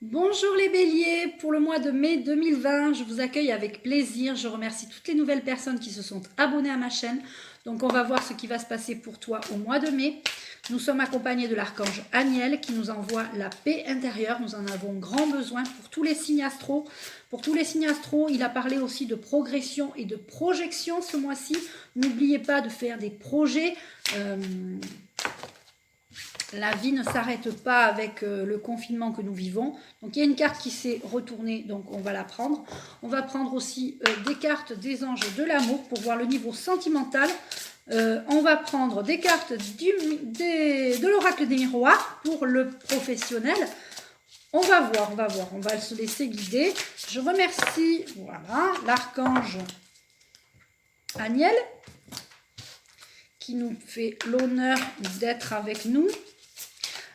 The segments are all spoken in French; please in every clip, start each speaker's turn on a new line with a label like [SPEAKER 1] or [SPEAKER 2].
[SPEAKER 1] Bonjour les béliers, pour le mois de mai 2020, je vous accueille avec plaisir. Je remercie toutes les nouvelles personnes qui se sont abonnées à ma chaîne. Donc on va voir ce qui va se passer pour toi au mois de mai. Nous sommes accompagnés de l'archange Aniel qui nous envoie la paix intérieure. Nous en avons grand besoin pour tous les signes astro. Pour tous les signes astro, il a parlé aussi de progression et de projection ce mois-ci. N'oubliez pas de faire des projets. La vie ne s'arrête pas avec le confinement que nous vivons. Donc il y a une carte qui s'est retournée, donc on va la prendre. On va prendre aussi des cartes des anges de l'amour pour voir le niveau sentimental. On va prendre des cartes de l'oracle des miroirs pour le professionnel. On va voir, on va se laisser guider. Je remercie, voilà, l'archange Aniel qui nous fait l'honneur d'être avec nous.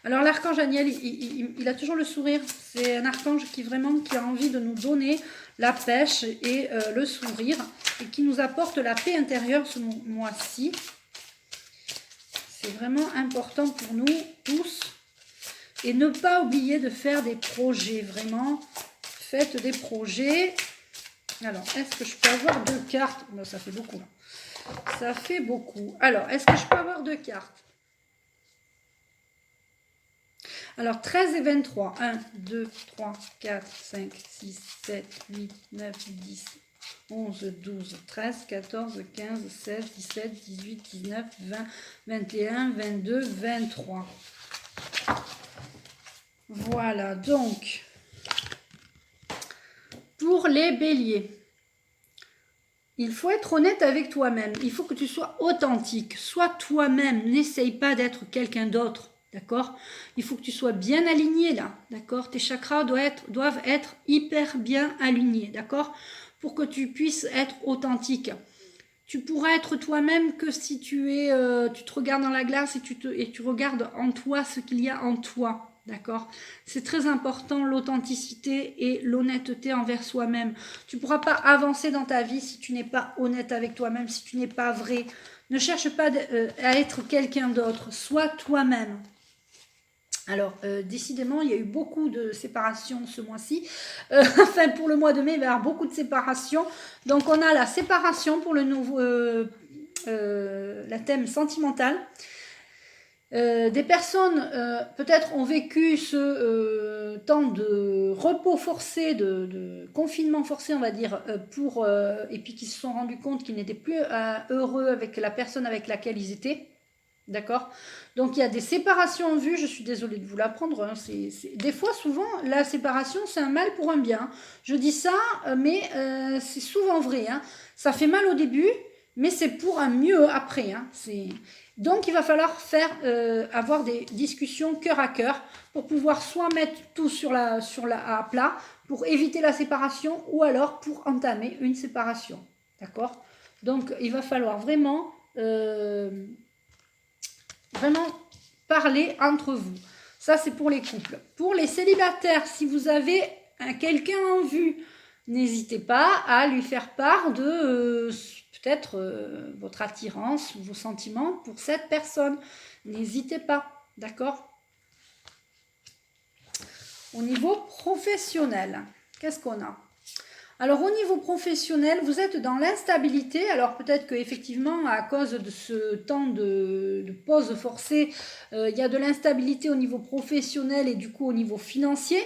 [SPEAKER 1] Alors l'archange Aniel, il a toujours le sourire. C'est un archange qui a envie de nous donner la pêche et le sourire et qui nous apporte la paix intérieure ce mois-ci. C'est vraiment important pour nous tous. Et ne pas oublier de faire des projets, vraiment. Faites des projets. Alors, est-ce que je peux avoir 2 cartes? Non, ça fait beaucoup là. Ça fait beaucoup. Alors, est-ce que je peux avoir 2 cartes? Alors, 13 et 23. 1, 2, 3, 4, 5, 6, 7, 8, 9, 10, 11, 12, 13, 14, 15, 16, 17, 18, 19, 20, 21, 22, 23. Voilà, donc, pour les béliers, il faut être honnête avec toi-même. Il faut que tu sois authentique. Sois toi-même. N'essaye pas d'être quelqu'un d'autre. D'accord? Il faut que tu sois bien aligné là. D'accord? Tes chakras doivent être hyper bien alignés. D'accord? Pour que tu puisses être authentique. Tu pourras être toi-même que si tu te regardes dans la glace et tu regardes en toi ce qu'il y a en toi. D'accord? C'est très important l'authenticité et l'honnêteté envers soi-même. Tu ne pourras pas avancer dans ta vie si tu n'es pas honnête avec toi-même, si tu n'es pas vrai. Ne cherche pas à être quelqu'un d'autre. Sois toi-même. Alors, décidément, il y a eu beaucoup de séparations ce mois-ci. Enfin, pour le mois de mai, il va y avoir beaucoup de séparations. Donc, on a la séparation pour le nouveau, la thème sentimental. Des personnes peut-être ont vécu ce temps de repos forcé, de confinement forcé, on va dire, et puis qui se sont rendus compte qu'ils n'étaient plus heureux avec la personne avec laquelle ils étaient. D'accord? Donc il y a des séparations en vue, je suis désolée de vous l'apprendre. Hein, des fois, souvent, la séparation, c'est un mal pour un bien. Je dis ça, mais c'est souvent vrai. Hein. Ça fait mal au début, mais c'est pour un mieux après. Hein. Donc il va falloir avoir des discussions cœur à cœur pour pouvoir soit mettre tout à plat pour éviter la séparation ou alors pour entamer une séparation. D'accord? Donc il va falloir vraiment parler entre vous. Ça, c'est pour les couples. Pour les célibataires, si vous avez quelqu'un en vue, n'hésitez pas à lui faire part de peut-être votre attirance ou vos sentiments pour cette personne. N'hésitez pas, d'accord? Au niveau professionnel, qu'est-ce qu'on a? Alors au niveau professionnel, vous êtes dans l'instabilité. Alors peut-être qu'effectivement, à cause de ce temps de pause forcée, il y a de l'instabilité au niveau professionnel et du coup au niveau financier.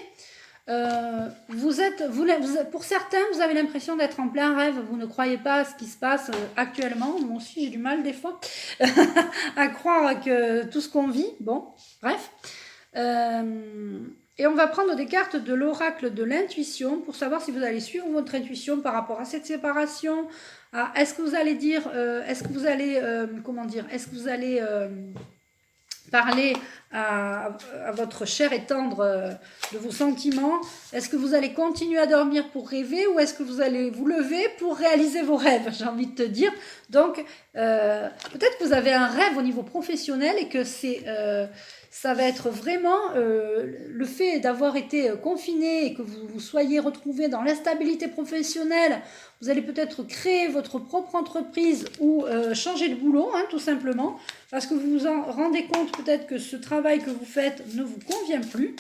[SPEAKER 1] Pour certains, vous avez l'impression d'être en plein rêve. Vous ne croyez pas à ce qui se passe actuellement. Moi aussi, j'ai du mal des fois à croire que tout ce qu'on vit. Bon, bref. Et on va prendre des cartes de l'oracle de l'intuition pour savoir si vous allez suivre votre intuition par rapport à cette séparation. Est-ce que vous allez dire, est-ce que vous allez, est-ce que vous allez parler à votre cher et tendre de vos sentiments? Est-ce que vous allez continuer à dormir pour rêver ou est-ce que vous allez vous lever pour réaliser vos rêves? J'ai envie de te dire. Donc, peut-être que vous avez un rêve au niveau professionnel et que ça va être vraiment le fait d'avoir été confiné et que vous soyez retrouvé dans l'instabilité professionnelle. Vous allez peut-être créer votre propre entreprise ou changer de boulot, hein, tout simplement, parce que vous vous en rendez compte peut-être que ce travail que vous faites ne vous convient plus.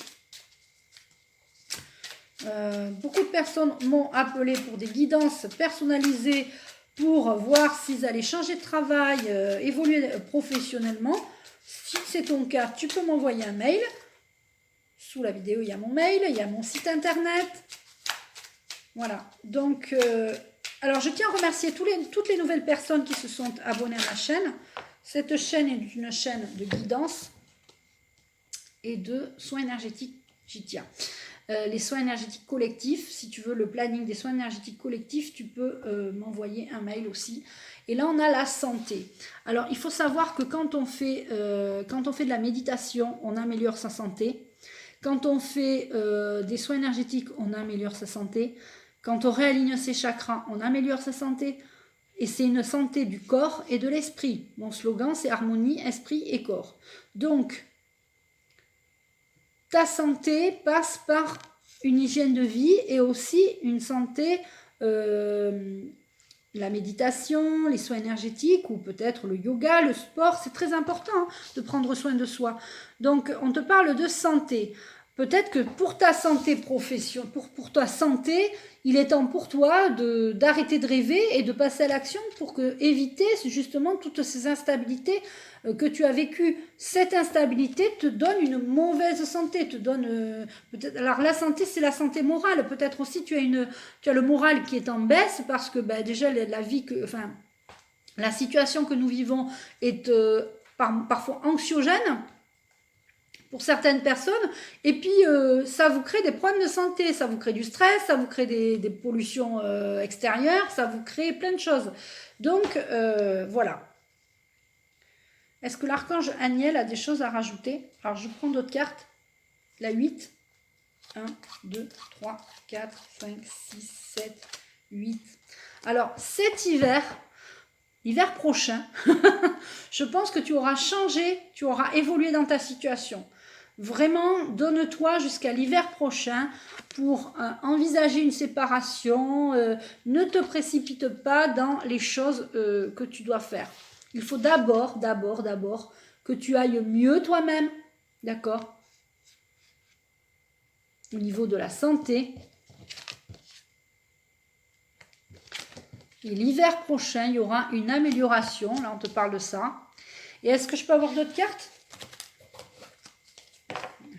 [SPEAKER 1] Beaucoup de personnes m'ont appelé pour des guidances personnalisées pour voir s'ils allaient changer de travail, évoluer professionnellement. Si c'est ton cas, tu peux m'envoyer un mail. Sous la vidéo, il y a mon mail, il y a mon site internet. Voilà. Donc, alors je tiens à remercier toutes les nouvelles personnes qui se sont abonnées à ma chaîne. Cette chaîne est une chaîne de guidance et de soins énergétiques. J'y tiens. Les soins énergétiques collectifs, si tu veux le planning des soins énergétiques collectifs, tu peux m'envoyer un mail aussi. Et là, on a la santé. Alors, il faut savoir que quand on fait de la méditation, on améliore sa santé. Quand on fait des soins énergétiques, on améliore sa santé. Quand on réaligne ses chakras, on améliore sa santé. Et c'est une santé du corps et de l'esprit. Mon slogan, c'est harmonie, esprit et corps. Donc, ta santé passe par une hygiène de vie et aussi une santé, la méditation, les soins énergétiques ou peut-être le yoga, le sport. C'est très important de prendre soin de soi. Donc, on te parle de santé. Peut-être que pour ta santé professionnelle, pour ta santé, il est temps pour toi d'arrêter de rêver et de passer à l'action pour éviter justement toutes ces instabilités que tu as vécues. Cette instabilité te donne une mauvaise santé, te donne peut-être. Alors la santé, c'est la santé morale. Peut-être aussi tu as le moral qui est en baisse parce que déjà la situation que nous vivons est parfois anxiogène pour certaines personnes, et puis ça vous crée des problèmes de santé, ça vous crée du stress, ça vous crée des pollutions extérieures, ça vous crée plein de choses. Donc, voilà. Est-ce que l'archange Aniel a des choses à rajouter? Alors, je prends d'autres cartes. La 8. 1, 2, 3, 4, 5, 6, 7, 8. Alors, cet l'hiver prochain, je pense que tu auras changé, tu auras évolué dans ta situation. Vraiment, donne-toi jusqu'à l'hiver prochain pour envisager une séparation. Ne te précipite pas dans les choses que tu dois faire. Il faut d'abord que tu ailles mieux toi-même, d'accord? Au niveau de la santé. Et l'hiver prochain, il y aura une amélioration. Là, on te parle de ça. Et est-ce que je peux avoir d'autres cartes?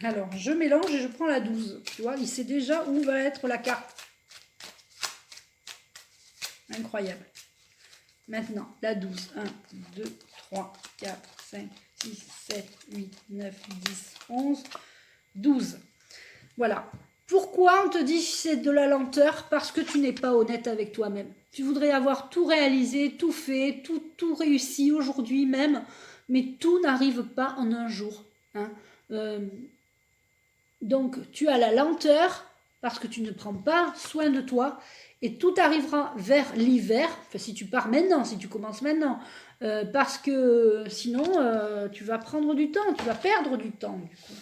[SPEAKER 1] Alors, je mélange et je prends la 12. Tu vois, il sait déjà où va être la carte. Incroyable. Maintenant, la 12. 1, 2, 3, 4, 5, 6, 7, 8, 9, 10, 11, 12. Voilà. Pourquoi on te dit c'est de la lenteur? Parce que tu n'es pas honnête avec toi-même. Tu voudrais avoir tout réalisé, tout fait, tout réussi aujourd'hui même, mais tout n'arrive pas en un jour. Hein. Donc, tu as la lenteur parce que tu ne prends pas soin de toi et tout arrivera vers l'hiver, enfin si tu pars maintenant, si tu commences maintenant, parce que sinon, tu vas prendre du temps, tu vas perdre du temps du coup.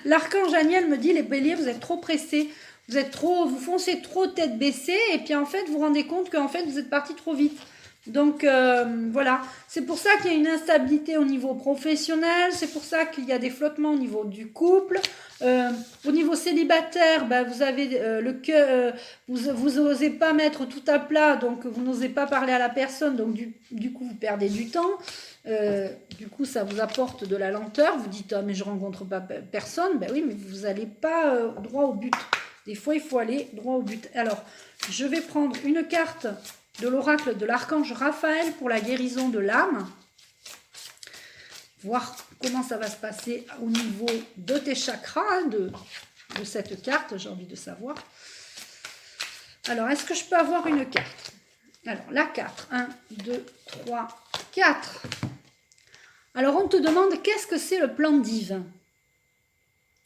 [SPEAKER 1] L'archange Aniel me dit, les béliers, vous êtes trop pressés, vous foncez trop tête baissée et puis en fait, vous vous rendez compte qu'en fait, vous êtes parti trop vite. Donc voilà, c'est pour ça qu'il y a une instabilité au niveau professionnel, c'est pour ça qu'il y a des flottements au niveau du couple. Au niveau célibataire, vous avez le cœur, vous n'osez pas mettre tout à plat, donc vous n'osez pas parler à la personne, donc du coup vous perdez du temps. Du coup ça vous apporte de la lenteur, vous dites mais je rencontre pas personne, oui mais vous n'allez pas droit au but. Des fois il faut aller droit au but. Alors je vais prendre une carte de l'oracle de l'archange Raphaël pour la guérison de l'âme. Voir comment ça va se passer au niveau de tes chakras, de cette carte, j'ai envie de savoir. Alors, est-ce que je peux avoir une carte? Alors, la 4, 1, 2, 3, 4. Alors, on te demande qu'est-ce que c'est le plan divin?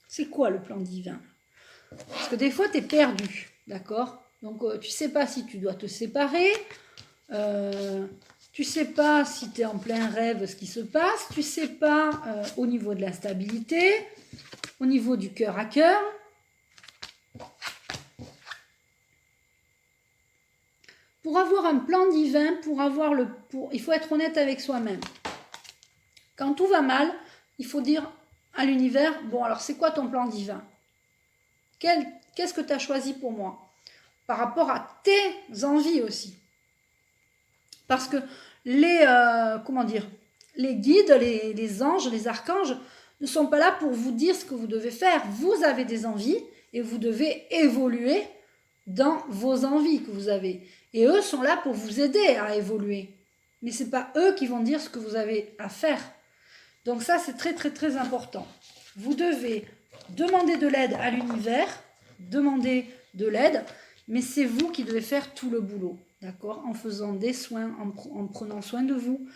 [SPEAKER 1] C'est quoi le plan divin? Parce que des fois, tu es perdu, d'accord? Donc, tu ne sais pas si tu dois te séparer, tu ne sais pas si tu es en plein rêve ce qui se passe, tu ne sais pas au niveau de l'instabilité, au niveau du cœur à cœur. Pour avoir un plan divin, il faut être honnête avec soi-même. Quand tout va mal, il faut dire à l'univers, bon alors c'est quoi ton plan divin? Qu'est-ce que tu as choisi pour moi? Par rapport à tes envies aussi. Parce que comment dire, les guides, les anges, les archanges ne sont pas là pour vous dire ce que vous devez faire. Vous avez des envies et vous devez évoluer dans vos envies que vous avez. Et eux sont là pour vous aider à évoluer. Mais ce n'est pas eux qui vont dire ce que vous avez à faire. Donc ça, c'est très, très, très important. Vous devez demander de l'aide à l'univers, demander de l'aide, mais c'est vous qui devez faire tout le boulot, d'accord? En faisant des soins, en prenant soin de vous.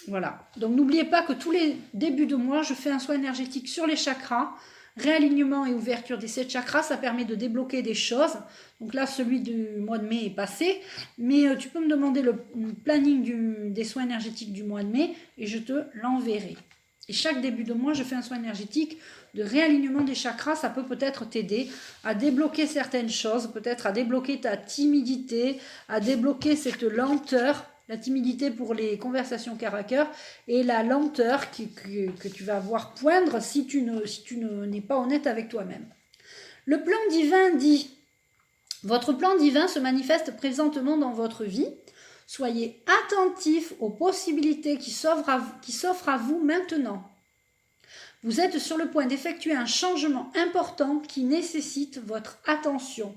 [SPEAKER 1] Voilà. Donc n'oubliez pas que tous les débuts de mois, je fais un soin énergétique sur les chakras. Réalignement et ouverture des 7 chakras, ça permet de débloquer des choses. Donc là, celui du mois de mai est passé, mais tu peux me demander le planning des soins énergétiques du mois de mai et je te l'enverrai. Et chaque début de mois, je fais un soin énergétique de réalignement des chakras. Ça peut peut-être t'aider à débloquer certaines choses, peut-être à débloquer ta timidité, à débloquer cette lenteur. La timidité pour les conversations cœur à cœur et la lenteur que tu vas voir poindre si tu n'es pas honnête avec toi-même. Le plan divin dit, votre plan divin se manifeste présentement dans votre vie. Soyez attentifs aux possibilités qui s'offrent à vous maintenant. Vous êtes sur le point d'effectuer un changement important qui nécessite votre attention.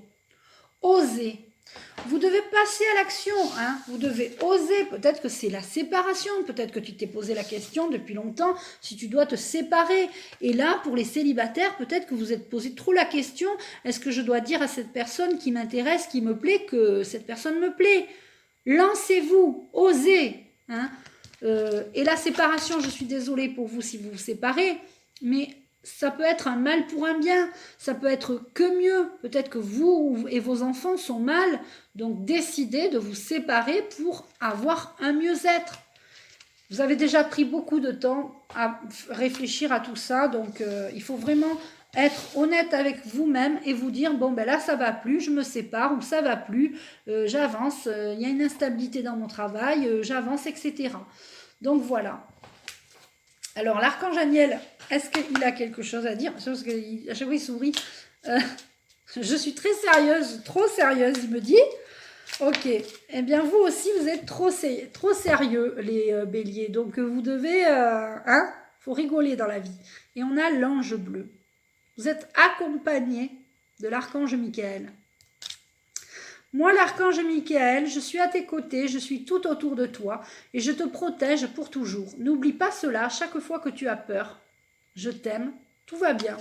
[SPEAKER 1] Osez. Vous devez passer à l'action, hein. Vous devez oser, peut-être que c'est la séparation, peut-être que tu t'es posé la question depuis longtemps si tu dois te séparer. Et là, pour les célibataires, peut-être que vous êtes posé trop la question, est-ce que je dois dire à cette personne qui m'intéresse, qui me plaît, que cette personne me plaît? Lancez-vous, osez, hein. Et la séparation, je suis désolée pour vous si vous vous séparez, mais ça peut être un mal pour un bien, ça peut être que mieux. Peut-être que vous et vos enfants sont mal, donc décidez de vous séparer pour avoir un mieux-être. Vous avez déjà pris beaucoup de temps à réfléchir à tout ça, donc il faut vraiment être honnête avec vous-même et vous dire, bon ben là ça va plus, je me sépare, ou ça va plus, j'avance, il y a une instabilité dans mon travail, j'avance, etc. Donc voilà. Alors, l'archange Aniel, est-ce qu'il a quelque chose à dire? Parce qu'à chaque fois, il sourit. Je suis très sérieuse, trop sérieuse, il me dit. Ok. Eh bien, vous aussi, vous êtes trop sérieux, les béliers. Donc, vous devez... faut rigoler dans la vie. Et on a l'ange bleu. Vous êtes accompagné de l'archange Michael. Moi, l'archange Michael, je suis à tes côtés, je suis tout autour de toi et je te protège pour toujours. N'oublie pas cela chaque fois que tu as peur. Je t'aime, tout va bien.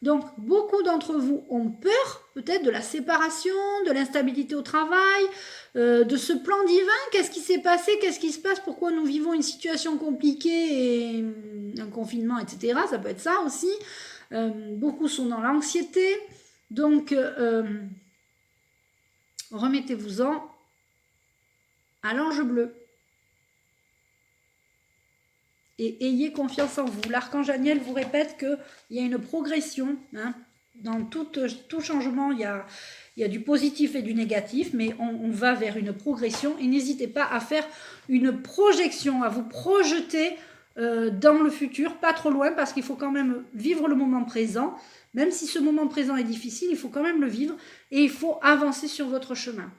[SPEAKER 1] Donc, beaucoup d'entre vous ont peur peut-être de la séparation, de l'instabilité au travail, de ce plan divin. Qu'est-ce qui s'est passé? Qu'est-ce qui se passe? Pourquoi nous vivons une situation compliquée et un confinement, etc. Ça peut être ça aussi. Beaucoup sont dans l'anxiété. Donc... remettez-vous-en à l'ange bleu. Et ayez confiance en vous. L'archange Aniel vous répète qu'il y a une progression. Hein. Dans tout changement, il y a du positif et du négatif, mais on va vers une progression. Et n'hésitez pas à faire une projection, à vous projeter dans le futur, pas trop loin, parce qu'il faut quand même vivre le moment présent. Même si ce moment présent est difficile, il faut quand même le vivre et il faut avancer sur votre chemin.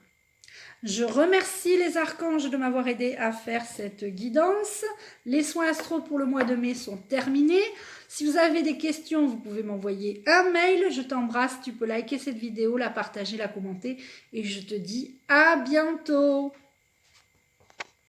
[SPEAKER 1] Je remercie les archanges de m'avoir aidé à faire cette guidance. Les soins astro pour le mois de mai sont terminés. Si vous avez des questions, vous pouvez m'envoyer un mail. Je t'embrasse, tu peux liker cette vidéo, la partager, la commenter et je te dis à bientôt.